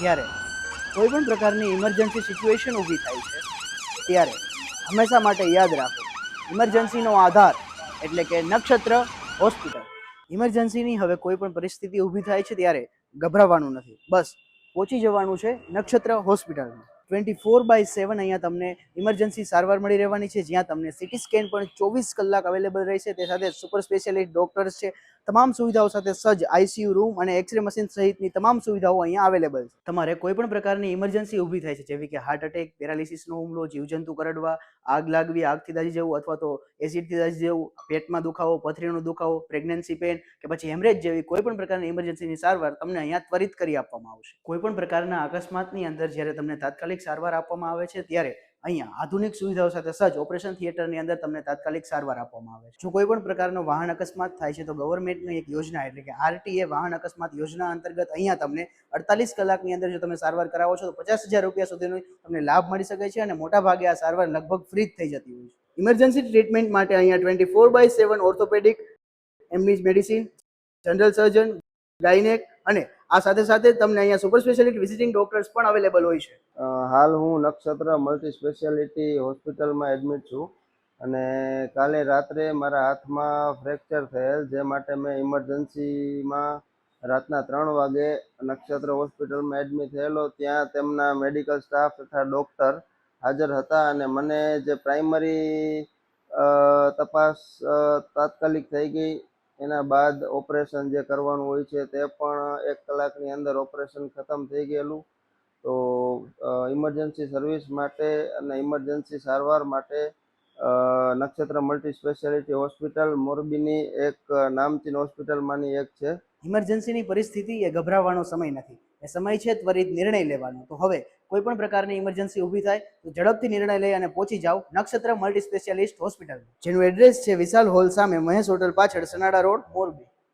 જ્યારે કોઈ પણ પ્રકારની ઇમરજન્સી સિચ્યુએશન ઊભી થાય છે ત્યારે હંમેશા માટે યાદ રાખો, ઇમરજન્સીનો આધાર એટલે કે નક્ષત્ર હોસ્પિટલ. ઇમરજન્સીની હવે કોઈ પણ પરિસ્થિતિ ઊભી થાય છે ત્યારે ગભરાવાનું નથી, બસ પહોંચી જવાનું છે નક્ષત્ર હોસ્પિટલમાં. 24/7 અહીંયા તમને ઇમરજન્સી સારવાર મળી રહેવાની છે, જ્યાં તમને સિટી સ્કેન પણ 24 કલાક અવેલેબલ રહેશે. તે સાથે સુપર સ્પેશિયાલિસ્ટ ડોક્ટર્સ છે, તમામ સુવિધાઓ સાથે સજ્જ આઈસીયુ રૂમ અને એક્સરે મશીન સહિતની તમામ સુવિધાઓ અહીંયા અવેલેબલ છે. તમારે કોઈ પણ પ્રકારની ઇમરજન્સી ઊભી થાય છે, જેવી કે હાર્ટ એટેક, પેરાલિસિસનો હુમલો, જીવજંતુ કરડવા, આગ લાગવી, આગથી દાઝી જવું અથવા તો એસિડથી દાઝી જવું, પેટમાં દુખાવો, પથરીનો દુખાવો, પ્રેગ્નન્સી પેન કે પછી હેમરેજ જેવી કોઈ પણ પ્રકારની ઇમરજન્સીની સારવાર તમને અહીંયા ત્વરિત કરી આપવામાં આવશે. કોઈ પણ પ્રકારના અકસ્માતની અંદર જ્યારે તમને તાત્કાલિક સારવાર આપવામાં આવે છે ત્યારે અહીંયા આધુનિક સુવિધાઓ સાથે સજ્જ ઓપરેશન થિયેટરની અંદર તમને તાત્કાલિક સારવાર આપવામાં આવે છે. જો કોઈ પણ પ્રકારનો વાહન અકસ્માત થાય છે તો ગવર્મેન્ટની એક યોજના એટલે કે આરટીએ વાહન અકસ્માત યોજના અંતર્ગત અહીંયા તમને 48 કલાકની અંદર જો તમે સારવાર કરાવો છો તો 50,000 રૂપિયા સુધીનો તમને લાભ મળી શકે છે અને મોટા ભાગે આ સારવાર લગભગ ફ્રી જ થઈ જતી હોય છે. ઇમરજન્સી ટ્રીટમેન્ટ માટે અહીંયા 24/7 ઓર્થોપેડિક, એમની મેડિસિન, જનરલ સર્જન, ગાયનેક અને આ સાથે સાથે તમને અહીંયા સુપર સ્પેશિયાલિટી વિઝિટિંગ ડોક્ટર્સ પણ અવેલેબલ હોય છે. હાલ હું નક્ષત્ર મલ્ટી સ્પેશિયાલિટી હોસ્પિટલમાં એડમિટ છું અને કાલે રાત્રે મારા હાથમાં ફ્રેક્ચર થયેલ, જે માટે મેં ઇમરજન્સીમાં રાતના 3 વાગે નક્ષત્ર હોસ્પિટલમાં એડમિટ થયેલો. ત્યાં તેમના મેડિકલ સ્ટાફ તથા ડૉક્ટર હાજર હતા અને મને જે પ્રાઇમરી તપાસ તાત્કાલિક થઈ ગઈ. એના બાદ ઓપરેશન જે કરવાનું હોય છે તે પણ 1 કલાકની અંદર ઓપરેશન ખતમ થઈ ગયેલું. તો ઇમરજન્સી સર્વિસ માટે અને ઇમરજન્સી સારવાર માટે નક્ષત્ર મલ્ટી સ્પેશિયાલિટી હોસ્પિટલ મોરબીની એક નામચીન હોસ્પિટલમાંની એક છે. ઇમરજન્સીની પરિસ્થિતિ એ ગભરાવાનો સમય નથી, એ સમય છે ત્વરિત નિર્ણય લેવાનો. તો હવે કોઈ પણ પ્રકારની ઇમરજન્સી ઊભી થાય તો ઝડપથી નિર્ણય લઈ અને પહોંચી જાઓ નક્ષત્ર મલ્ટી સ્પેશિયાલિસ્ટ હોસ્પિટલ, જેનું એડ્રેસ છે વિશાલ હોલ સામે, મહેશ હોટલ પાછળ, સનાડા રોડ, મોરબી.